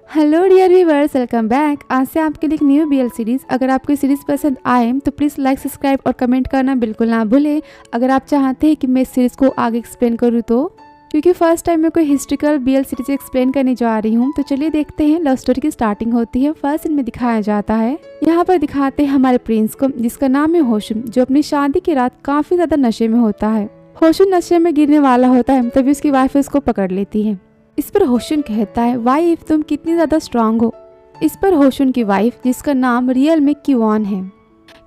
Hello dear viewers, welcome back. आज से आपके लिए एक न्यू बीएल सीरीज़। अगर आपको सीरीज़ पसंद आए तो प्लीज़ लाइक, सब्सक्राइब और कमेंट करना बिल्कुल ना भूलें। अगर आप चाहते हैं कि मैं इस सीरीज़ को आगे एक्सप्लेन करूँ तो, क्योंकि फर्स्ट टाइम मैं कोई हिस्ट्रिकल बीएल सीरीज एक्सप्लेन करने जा रही हूँ। तो चलिए देखते हैं। लव स्टोरी की स्टार्टिंग होती है। फर्स्ट सीन में दिखाया जाता है, यहाँ पर दिखाते हैं हमारे प्रिंस को, जिसका नाम है होशुन, जो अपनी शादी की रात काफ़ी ज़्यादा नशे में होता है। होशुन नशे में गिरने वाला होता है, तभी उसकी वाइफ उसको पकड़ लेती है। इस पर होशुन कहता है, वाइफ तुम कितनी ज़्यादा स्ट्रांग हो। इस पर होशुन की वाइफ, जिसका नाम रियल में क्यूऑन है,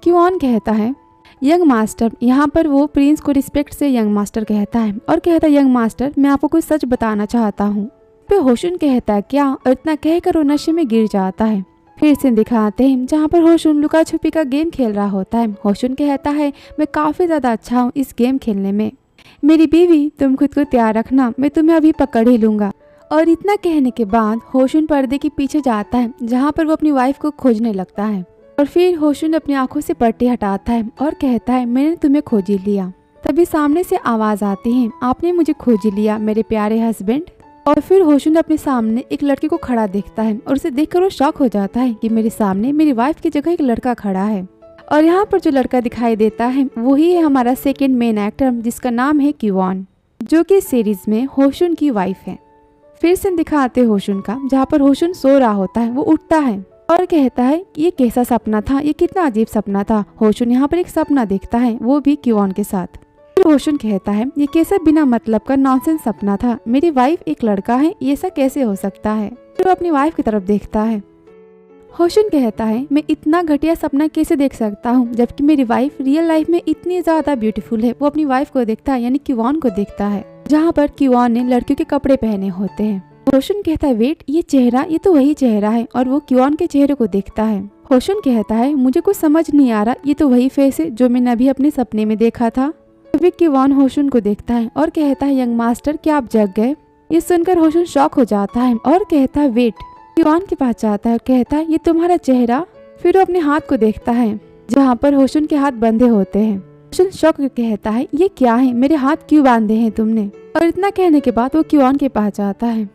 क्यूऑन कहता है, यंग मास्टर। यहाँ पर वो प्रिंस को रिस्पेक्ट से यंग मास्टर कहता है और कहता है, यंग मास्टर मैं आपको कुछ सच बताना चाहता हूँ। फिर होशुन कहता है, क्या? और इतना कहकर वो नशे में गिर जाता है। फिर से दिखाते हैं जहाँ पर होशुन लुका छुपी का गेम खेल रहा होता है। होशुन कहता है, मैं काफ़ी ज़्यादा अच्छा हूँ इस गेम खेलने में। मेरी बीवी, तुम खुद को तैयार रखना, मैं तुम्हें अभी पकड़ ही लूँगा। और इतना कहने के बाद होशुन पर्दे के पीछे जाता है, जहाँ पर वो अपनी वाइफ को खोजने लगता है। और फिर होशुन अपनी आंखों से पट्टी हटाता है और कहता है, मैंने तुम्हें खोज ही लिया। तभी सामने से आवाज आती है, आपने मुझे खोज लिया मेरे प्यारे हस्बैंड। और फिर होशुन अपने सामने एक लड़के को खड़ा देखता है और उसे देखकर वो शॉक हो जाता है कि मेरे सामने मेरी वाइफ की जगह एक लड़का खड़ा है। और यहाँ पर जो लड़का दिखाई देता है वही है हमारा सेकेंड मेन एक्टर, जिसका नाम है क्यूऑन, जो कि सीरीज में होशुन की वाइफ है। फिर से दिखाते होशुन का, जहाँ पर होशुन सो रहा होता है। वो उठता है और कहता है, ये कैसा सपना था, ये कितना अजीब सपना था। होशुन यहाँ पर एक सपना देखता है, वो भी क्यूऑन के साथ। फिर होशुन कहता है, ये कैसा बिना मतलब का नॉनसेंस सपना था, मेरी वाइफ एक लड़का है, ये ऐसा कैसे हो सकता है। फिर वो अपनी वाइफ की तरफ देखता है। होशुन कहता है, मैं इतना घटिया सपना कैसे देख सकता हूँ, जबकि मेरी वाइफ रियल लाइफ में इतनी ज्यादा ब्यूटीफुल है। वो अपनी वाइफ को देखता है, यानी क्यूऑन को देखता है, जहाँ पर क्यूऑन ने लड़कियों के कपड़े पहने होते हैं। होशुन कहता है, वेट, ये चेहरा, ये तो वही चेहरा है। और वो क्यूऑन के चेहरे को देखता है। होशुन कहता है, मुझे कुछ समझ नहीं आ रहा, ये तो वही फेस है जो मैंने अभी अपने सपने में देखा था। तभी क्यूऑन होशुन को देखता है और कहता है, यंग मास्टर क्या आप जग गए। ये सुनकर होशुन शॉक हो जाता है और कहता है, वेट। क्यूऑन के पास जाता है और कहता है, ये तुम्हारा चेहरा। फिर वो अपने हाथ को देखता है, जहाँ पर होशुन के हाथ बंधे होते हैं। होशुन शॉक कहता है, ये क्या है, मेरे हाथ क्यों बांधे हैं तुमने। और इतना कहने के बाद वो क्यूऑन के पास जाता है।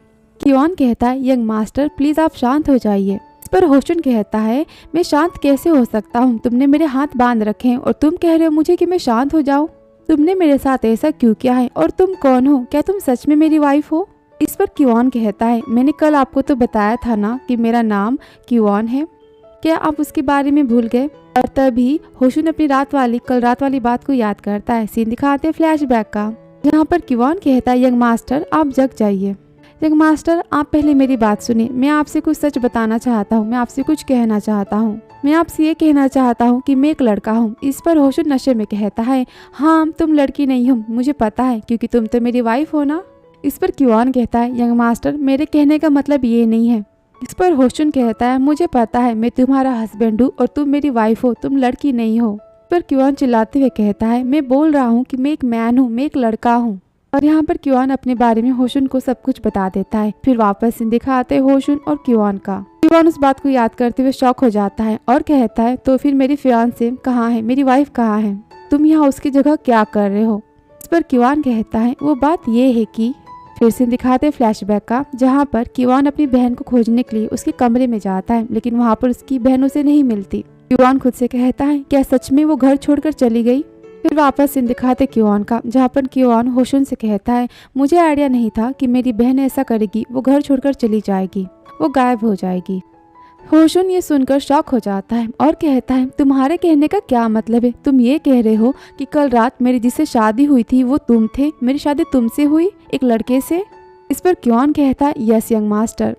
क्यूऑन कहता है, यंग मास्टर प्लीज आप शांत हो जाइए। इस पर होशुन कहता है, मैं शांत कैसे हो सकता हूँ, तुमने मेरे हाथ बांध रखे हैं और तुम कह रहे हो मुझे कि मैं शांत हो जाऊँ। तुमने मेरे साथ ऐसा क्यों किया है और तुम कौन हो, क्या तुम सच में मेरी वाइफ हो। इस पर क्यूऑन कहता है, मैंने कल आपको तो बताया था ना कि मेरा नाम क्यूऑन है, क्या आप उसके बारे में भूल गए। और तभी होशुन अपनी कल रात वाली बात को याद करता है। सीन दिखाते हैं फ्लैशबैक का, जहाँ पर क्यूऑन कहता है, यंग मास्टर आप जग जाइए। यंग मास्टर आप पहले मेरी बात सुनिए, मैं आपसे कुछ सच बताना चाहता हूँ, मैं आपसे कुछ कहना चाहता हूँ। मैं आपसे ये कहना चाहता हूँ कि मैं एक लड़का हूँ। इस पर होशुन नशे में कहता है, हाँ तुम लड़की नहीं हो, मुझे पता है, क्योंकि तुम तो मेरी वाइफ हो ना। इस पर क्यूऑन कहता है, यंग मास्टर मेरे कहने का मतलब ये नहीं है। इस पर होशुन कहता है, मुझे पता है, मैं तुम्हारा हस्बैंड हूँ और तुम मेरी वाइफ हो, तुम लड़की नहीं हो। इस पर क्यूऑन चिल्लाते हुए कहता है, मैं बोल रहा हूँ कि मैं एक मैन हूँ, मैं एक लड़का हूँ। और यहाँ पर क्यूऑन अपने बारे में होशुन को सब कुछ बता देता है। फिर वापस दिखाते होशुन और क्यूऑन का। क्यूऑन उस बात को याद करते हुए शॉक हो जाता है और कहता है, तो फिर मेरी फियांसे कहाँ है, मेरी वाइफ कहाँ है, तुम यहाँ उसकी जगह क्या कर रहे हो। इस पर क्यूऑन कहता है, वो बात ये है कि फिर से दिखाते फ्लैशबैक का, जहाँ पर क्यूऑन अपनी बहन को खोजने के लिए उसके कमरे में जाता है, लेकिन वहाँ पर उसकी बहन उसे नहीं मिलती। क्यूऑन खुद से कहता है, क्या सच में वो घर छोड़कर चली गई। फिर वापस सीन दिखाते क्यूऑन का, जहाँ पर क्यूऑन होशुन से कहता है, मुझे आइडिया नहीं था कि मेरी बहन ऐसा करेगी, वो घर छोड़कर चली जाएगी, वो गायब हो जाएगी। होशुन ये सुनकर शॉक हो जाता है और कहता है, तुम्हारे कहने का क्या मतलब है, तुम ये कह रहे हो कि कल रात मेरी जिससे शादी हुई थी वो तुम थे, मेरी शादी तुमसे हुई, एक लड़के से। इस पर क्यूऑन कहता है, यस यंग मास्टर।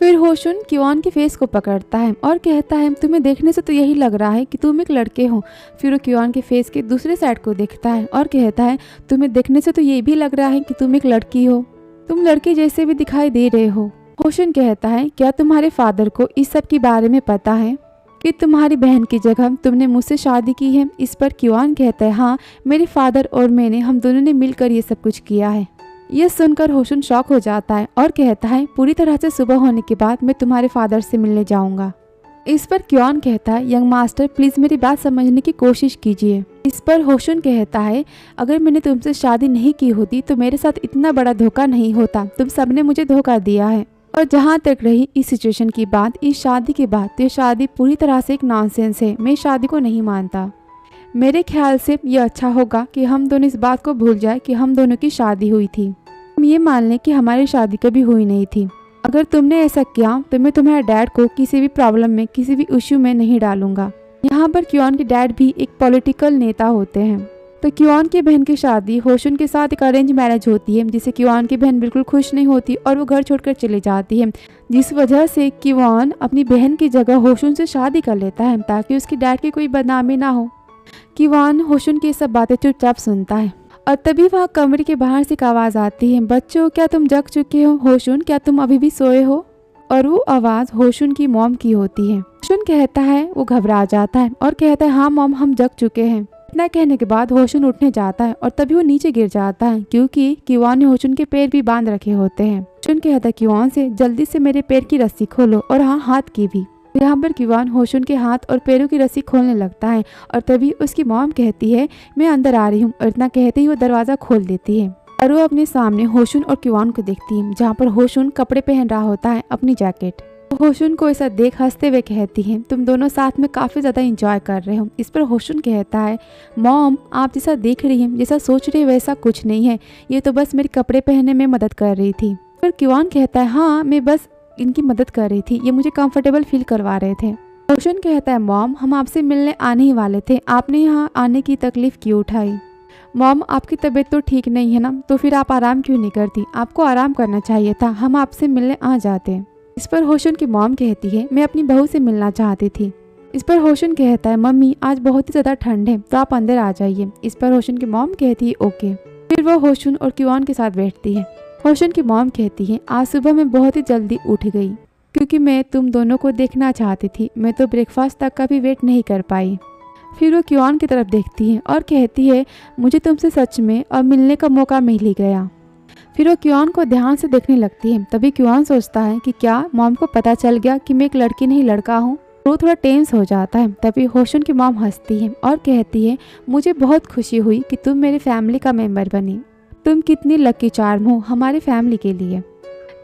फिर होशुन क्यूऑन के फेस को पकड़ता है और कहता है, तुम्हें देखने से तो यही लग रहा है कि तुम एक लड़के हो। फिर वो क्यूऑन के फेस के दूसरे साइड को देखता है और कहता है, तुम्हें देखने से तो ये भी लग रहा है कि तुम एक लड़की हो, तुम लड़के जैसे भी दिखाई दे रहे हो। होशुन कहता है, क्या तुम्हारे फादर को इस सब के बारे में पता है कि तुम्हारी बहन की जगह तुमने मुझसे शादी की है। इस पर क्यूऑन कहता है, हाँ मेरे फादर और मैंने, हम दोनों ने मिलकर ये सब कुछ किया है। यह सुनकर होशुन शॉक हो जाता है और कहता है, पूरी तरह से सुबह होने के बाद मैं तुम्हारे फादर से मिलने जाऊंगा। इस पर क्यूऑन कहता है, यंग मास्टर प्लीज मेरी बात समझने की कोशिश कीजिए। इस पर होशुन कहता है, अगर मैंने तुमसे शादी नहीं की होती तो मेरे साथ इतना बड़ा धोखा नहीं होता, तुम सबने मुझे धोखा दिया है। और जहाँ तक रही इस सिचुएशन की बात, इस शादी की बात, तो ये शादी पूरी तरह से एक नॉनसेंस है। मैं इस शादी को नहीं मानता। मेरे ख्याल से ये अच्छा होगा कि हम दोनों इस बात को भूल जाए कि हम दोनों की शादी हुई थी। हम ये मान लें कि हमारी शादी कभी हुई नहीं थी। अगर तुमने ऐसा किया तो मैं तुम्हारे डैड को किसी भी प्रॉब्लम में, किसी भी इश्यू में नहीं डालूंगा। यहाँ पर क्योन के डैड भी एक पॉलिटिकल नेता होते हैं। तो क्योन की बहन की शादी होशुन के साथ एक अरेंज मैरिज होती है, जिसे क्योन की बहन बिल्कुल खुश नहीं होती और वो घर छोड़कर चली जाती है, जिस वजह से क्योन अपनी बहन की जगह होशुन से शादी कर लेता है ताकि उसकी डैड की कोई बदनामी ना हो। क्योन होशुन की सब बातें चुपचाप सुनता है और तभी वहाँ कमरे के बाहर से एक आवाज़ आती है, बच्चों क्या तुम जग चुके हो? होशुन क्या तुम अभी भी सोए हो? और वो आवाज़ होशुन की मॉम की होती है। होशुन कहता है, वो घबरा जाता है और कहता है, हाँ मॉम हम जग चुके हैं। इतना कहने के बाद होशुन उठने जाता है और तभी वो नीचे गिर जाता है क्योंकि क्योन ने होशुन के पैर भी बांध रखे होते हैं। होशुन कहता है क्योन से, जल्दी से मेरे पैर की रस्सी खोलो और हाँ हाथ की भी। यहाँ पर क्योन होशुन के हाथ और पैरों की रस्सी खोलने लगता है और तभी उसकी मॉम कहती है, मैं अंदर आ रही हूँ। और इतना कहते ही वो दरवाज़ा खोल देती है और वो अपने सामने होशुन और क्योन को देखती है, जहाँ पर होशुन कपड़े पहन रहा होता है, अपनी जैकेट। होशुन को ऐसा देख हंसते हुए कहती है, तुम दोनों साथ में काफ़ी ज़्यादा एंजॉय कर रहे हो। इस पर होशुन कहता है, मॉम आप जैसा देख रही हैं, जैसा सोच रही है वैसा कुछ नहीं है, ये तो बस मेरे कपड़े पहनने में मदद कर रही थी। फिर क्योन कहता है, हाँ मैं बस इनकी मदद कर रही थी, ये मुझे कंफर्टेबल फील करवा रहे थे। होशुन कहता है, मॉम हम आपसे मिलने आने ही वाले थे, आपने यहाँ आने की तकलीफ क्यों उठाई? मॉम आपकी तबीयत तो ठीक नहीं है ना, तो फिर आप आराम क्यों नहीं करती? आपको आराम करना चाहिए था, हम आपसे मिलने आ जाते। इस पर होशुन की मॉम कहती है, मैं अपनी बहू से मिलना चाहती थी। इस पर होशुन कहता है, मम्मी आज बहुत ही ज़्यादा ठंड है, तो आप अंदर आ जाइए। इस पर होशुन की मॉम कहती है, ओके। फिर वो होशुन और क्योन के साथ बैठती है। होशुन की मॉम कहती है, आज सुबह मैं बहुत ही जल्दी उठ गई क्योंकि मैं तुम दोनों को देखना चाहती थी, मैं तो ब्रेकफास्ट तक का भी वेट नहीं कर पाई। फिर वो क्योन की तरफ देखती है और कहती है, मुझे तुमसे सच में अब मिलने का मौका मिल ही गया। फिर वो क्योन को ध्यान से देखने लगती है। तभी क्योन सोचता है कि क्या मॉम को पता चल गया कि मैं एक लड़की नहीं लड़का हूँ। वो थोड़ा टेंस हो जाता है। तभी होशुन की मॉम हंसती है और कहती है, मुझे बहुत खुशी हुई कि तुम मेरी फैमिली का मेंबर बनी, तुम कितनी लकी चार्म हो हमारी फैमिली के लिए।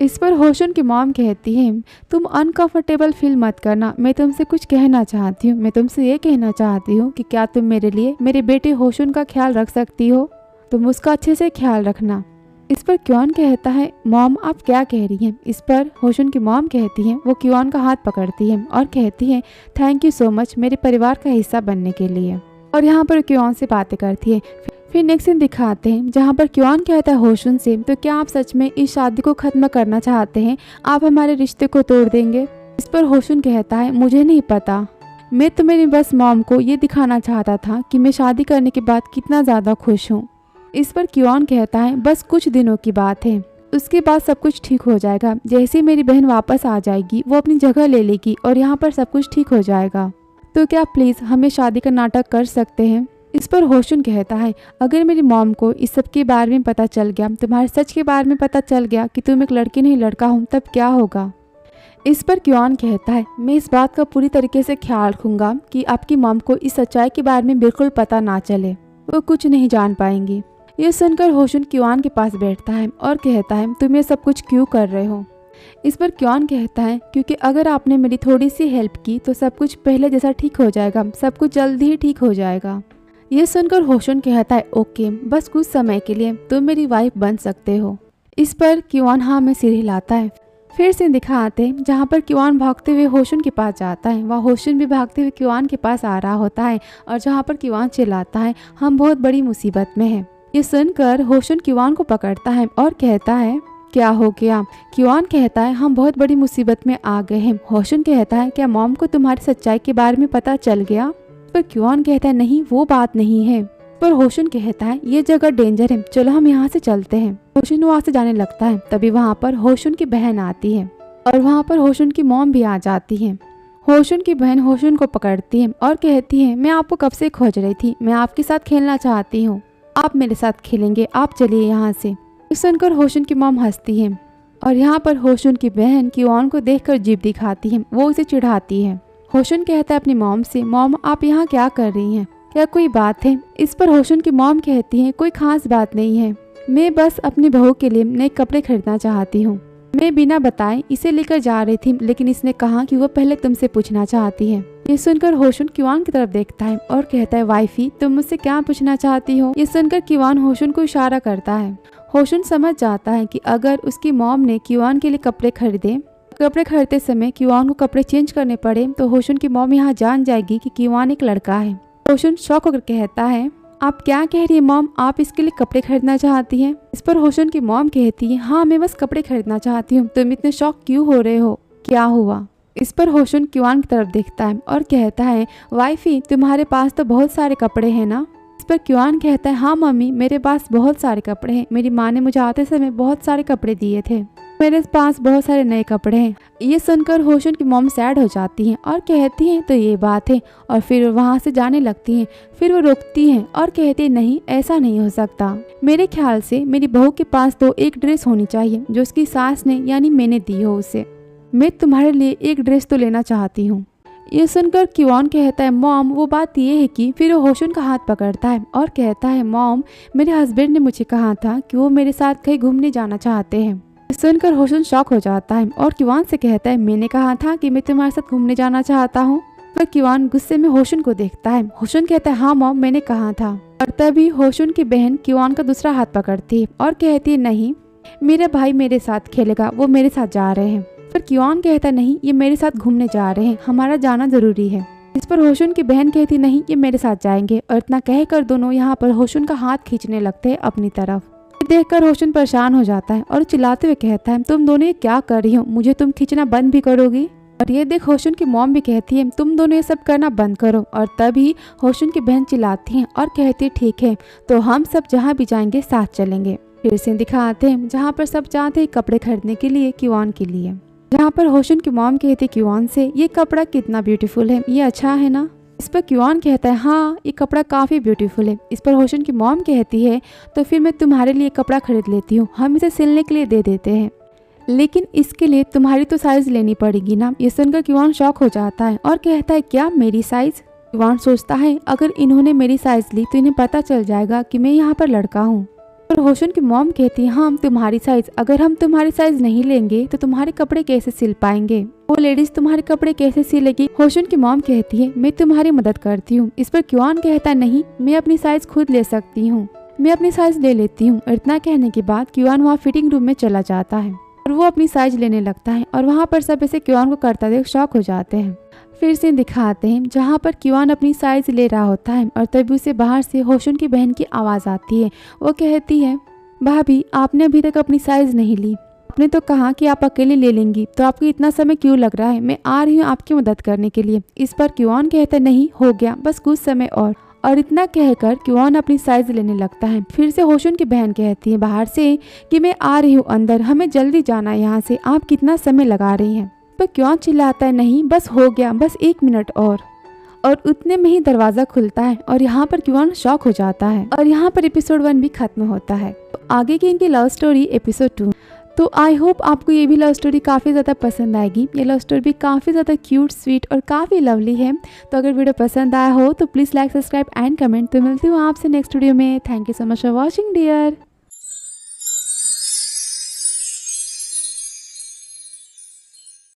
इस पर होशुन की मॉम कहती है, तुम अनकंफर्टेबल फील मत करना, मैं तुमसे कुछ कहना चाहती हूँ। मैं तुमसे ये कहना चाहती हूँ कि क्या तुम मेरे लिए मेरे बेटे होशुन का ख्याल रख सकती हो? तुम उसका अच्छे से ख्याल रखना। इस पर क्योन कहता है, मॉम आप क्या कह रही हैं? इस पर होशुन की मॉम कहती है, वो क्योन का हाथ पकड़ती है और कहती है, थैंक यू सो मच मेरे परिवार का हिस्सा बनने के लिए। और यहाँ पर क्योन से बातें करती है। फिर नेक्स्ट सीन दिखाते हैं जहाँ पर क्योन कहता है होशुन से, तो क्या आप सच में इस शादी को खत्म करना चाहते हैं? आप हमारे रिश्ते को तोड़ देंगे? इस पर होशुन कहता है, मुझे नहीं पता, मैं तो मेरी बस मॉम को ये दिखाना चाहता था कि मैं शादी करने के बाद कितना ज़्यादा खुश हूँ। इस पर क्योन कहता है, बस कुछ दिनों की बात है, उसके बाद सब कुछ ठीक हो जाएगा। जैसे मेरी बहन वापस आ जाएगी, वो अपनी जगह ले लेगी और यहाँ पर सब कुछ ठीक हो जाएगा। तो क्या प्लीज़ हमें शादी का नाटक कर सकते हैं? इस पर होशुन कहता है, अगर मेरी मॉम को इस सब के बारे में पता चल गया, तुम्हारे सच के बारे में पता चल गया कि तुम एक लड़की नहीं लड़का हूँ, तब क्या होगा? इस पर क्योन कहता है, मैं इस बात का पूरी तरीके से ख्याल रखूँगा कि आपकी मॉम को इस सच्चाई के बारे में बिल्कुल पता ना चले, वो कुछ नहीं जान पाएंगी। ये सुनकर होशुन क्योन के पास बैठता है और कहता है, तुम ये सब कुछ क्यों कर रहे हो? इस पर क्योन कहता है, क्योंकि अगर आपने मेरी थोड़ी सी हेल्प की तो सब कुछ पहले जैसा ठीक हो जाएगा, सब कुछ जल्दी ही ठीक हो जाएगा। ये सुनकर होशुन कहता है, ओके बस कुछ समय के लिए तुम मेरी वाइफ बन सकते हो। इस पर क्योन हाँ में सिर हिलाता है। फिर से दिखाते हैं जहाँ पर क्योन भागते हुए होशुन के पास जाता है, वह होशुन भी भागते हुए क्योन के पास आ रहा होता है और जहाँ पर क्योन चिल्लाता है, हम बहुत बड़ी मुसीबत में हैं। ये सुनकर होशुन क्योन को पकड़ता है और कहता है, क्या हो गया? क्योन कहता है, हम बहुत बड़ी मुसीबत में आ गए हैं। होशुन कहता है, क्या मॉम को तुम्हारी सच्चाई के बारे में पता चल गया? पर क्योन कहता है, नहीं वो बात नहीं है। पर होशुन कहता है, ये जगह डेंजर है, चलो हम यहाँ से चलते हैं। होशुन वहाँ से जाने लगता है। तभी वहाँ पर होशुन की बहन आती है और वहाँ पर होशुन की मॉम भी आ जाती है। होशुन की बहन होशुन को पकड़ती है और कहती है, मैं आपको कब से खोज रही थी, मैं आपके साथ खेलना चाहती हूँ, आप मेरे साथ खेलेंगे, आप चलिए यहाँ से। सुनकर होशुन की मॉम हंसती है और यहाँ पर होशुन की बहन क्योन को देखकर जिद दिखाती है, वो उसे चिढ़ाती है। होशुन कहता है अपनी मॉम से, मॉम आप यहाँ क्या कर रही हैं, क्या कोई बात है? इस पर होशुन की मॉम कहती है, कोई खास बात नहीं है, मैं बस अपनी बहू के लिए नए कपड़े खरीदना चाहती हूँ। मैं बिना बताए इसे लेकर जा रही थी, लेकिन इसने कहा कि वो पहले तुमसे पूछना चाहती है। ये सुनकर होशुन किवान की तरफ देखता है और कहता है, वाइफी तुम मुझसे क्या पूछना चाहती हो? ये सुनकर किवान होशुन को इशारा करता है। होशुन समझ जाता है कि अगर उसकी मॉम ने किवान के लिए कपड़े खरीदते समय किवान को कपड़े चेंज करने पड़े तो होशुन की मॉम यहाँ जान जाएगी कि किवान एक लड़का है। होशुन शॉक होकर कहता है, आप क्या कह रही है मॉम, आप इसके लिए कपड़े खरीदना चाहती हैं? इस पर होशुन की मॉम कहती है, हाँ मैं बस कपड़े खरीदना चाहती हूँ, तुम इतने शॉक क्यों हो रहे हो, क्या हुआ? इस पर होशुन किवान की तरफ देखता है और कहता है, वाइफी तुम्हारे पास तो बहुत सारे कपड़े हैं ना? इस पर किवान कहता है, हाँ मम्मी मेरे पास बहुत सारे कपड़े हैं, मेरी माँ ने मुझे आते समय बहुत सारे कपड़े दिए थे, मेरे पास बहुत सारे नए कपड़े हैं। ये सुनकर होशुन की मॉम सैड हो जाती हैं और कहती हैं तो ये बात है, और फिर वहाँ से जाने लगती हैं। फिर वो रोकती हैं और कहती है, नहीं ऐसा नहीं हो सकता, मेरे ख्याल से मेरी बहू के पास तो एक ड्रेस होनी चाहिए जो उसकी सास ने यानी मैंने दी हो उसे, मैं तुम्हारे लिए एक ड्रेस तो लेना चाहती हूँ। ये सुनकर किवान कहता है, मॉम वो बात ये है कि, फिर वो होशुन का हाथ पकड़ता है और कहता है, मॉम मेरे हस्बैंड ने मुझे कहा था कि वो मेरे साथ कहीं घूमने जाना चाहते हैं। सुनकर होशुन शॉक हो जाता है और किवान से कहता है, मैंने कहा था कि मैं तुम्हारे साथ घूमने जाना चाहता हूँ? पर किवान गुस्से में होशुन को देखता है। होशुन कहता है, हाँ मॉम मैंने कहा था। और तभी होशुन की बहन किवान का दूसरा हाथ पकड़ती है और कहती है, नहीं मेरा भाई मेरे साथ खेलेगा, वो मेरे साथ जा रहे हैं। पर किवान कहता है, नहीं ये मेरे साथ घूमने जा रहे हैं, हमारा जाना जरूरी है। इस पर होशुन की बहन कहती, नहीं ये मेरे साथ जाएंगे। और इतना कहकर दोनों यहाँ पर होशुन का हाथ खींचने लगते हैं अपनी तरफ। देखकर होशुन परेशान हो जाता है और चिल्लाते हुए कहता है, तुम दोनों ये क्या कर रही हो, मुझे तुम खींचना बंद भी करोगी? और ये देख होशुन की मॉम भी कहती है, तुम दोनों ये सब करना बंद करो। और तभी होशुन की बहन चिल्लाती है और कहती है, ठीक है तो हम सब जहाँ भी जाएंगे साथ चलेंगे। फिर से दिखाते हैं जहाँ पर सब जाते हैं कपड़े खरीदने के लिए किवान के लिए, जहाँ पर होशुन की मॉम कहती है किवान से, ये कपड़ा कितना ब्यूटीफुल है, ये अच्छा है ना? इस पर किवान कहता है, हाँ ये कपड़ा काफ़ी ब्यूटीफुल है। इस पर होशुन की मॉम कहती है, तो फिर मैं तुम्हारे लिए कपड़ा खरीद लेती हूँ, हम इसे सिलने के लिए दे देते हैं, लेकिन इसके लिए तुम्हारी तो साइज़ लेनी पड़ेगी ना? ये सुनकर किवान शॉक हो जाता है और कहता है, क्या मेरी साइज़? किवान सोचता है अगर इन्होंने मेरी साइज़ ली तो इन्हें पता चल जाएगा कि मैं यहाँ पर लड़का हूँ। और होशुन की मॉम कहती है, हाँ तुम्हारी साइज, अगर हम तुम्हारी साइज नहीं लेंगे तो तुम्हारे कपड़े कैसे सिल पाएंगे, वो लेडीज तुम्हारे कपड़े कैसे सिलेगी? होशुन की मॉम कहती है, मैं तुम्हारी मदद करती हूँ। इस पर किवान कहता है, नहीं मैं अपनी साइज खुद ले सकती हूँ, मैं अपनी साइज ले लेती हूँ। और इतना कहने के बाद किवान वहाँ फिटिंग रूम में चला जाता है और वो अपनी साइज लेने लगता है और वहाँ पर सब ऐसे किवान को करता देख शॉक हो जाते हैं। फिर से दिखाते हैं जहाँ पर किवान अपनी साइज ले रहा होता है और तभी उसे बाहर से होशुन की बहन की आवाज़ आती है। वो कहती है, भाभी आपने अभी तक अपनी साइज नहीं ली, आपने तो कहा कि आप अकेले ले लेंगी, तो आपको इतना समय क्यों लग रहा है, मैं आ रही हूँ आपकी मदद करने के लिए। इस पर किवान कहता है, नहीं हो गया बस कुछ समय और इतना कहकर किवान अपनी साइज लेने लगता है। फिर से होशुन की बहन कहती है बाहर से कि मैं आ रही हूँ अंदर, हमें जल्दी जाना है यहाँ से, आप कितना समय लगा रही हैं? पर किवान चिल्लाता है, नहीं बस हो गया, बस 1 मिनट और उतने में ही दरवाज़ा खुलता है और यहाँ पर किवान शॉक हो जाता है और यहाँ पर एपिसोड 1 भी खत्म होता है। तो आगे की इनकी लव स्टोरी एपिसोड 2। तो आई होप आपको ये भी लव स्टोरी काफ़ी ज़्यादा पसंद आएगी। ये लव स्टोरी भी काफ़ी ज़्यादा क्यूट, स्वीट और काफ़ी लवली है। तो अगर वीडियो पसंद आया हो तो please like, subscribe and comment. तो मिलती हूँ आपसे नेक्स्ट वीडियो में। Thank you so much for watching dear.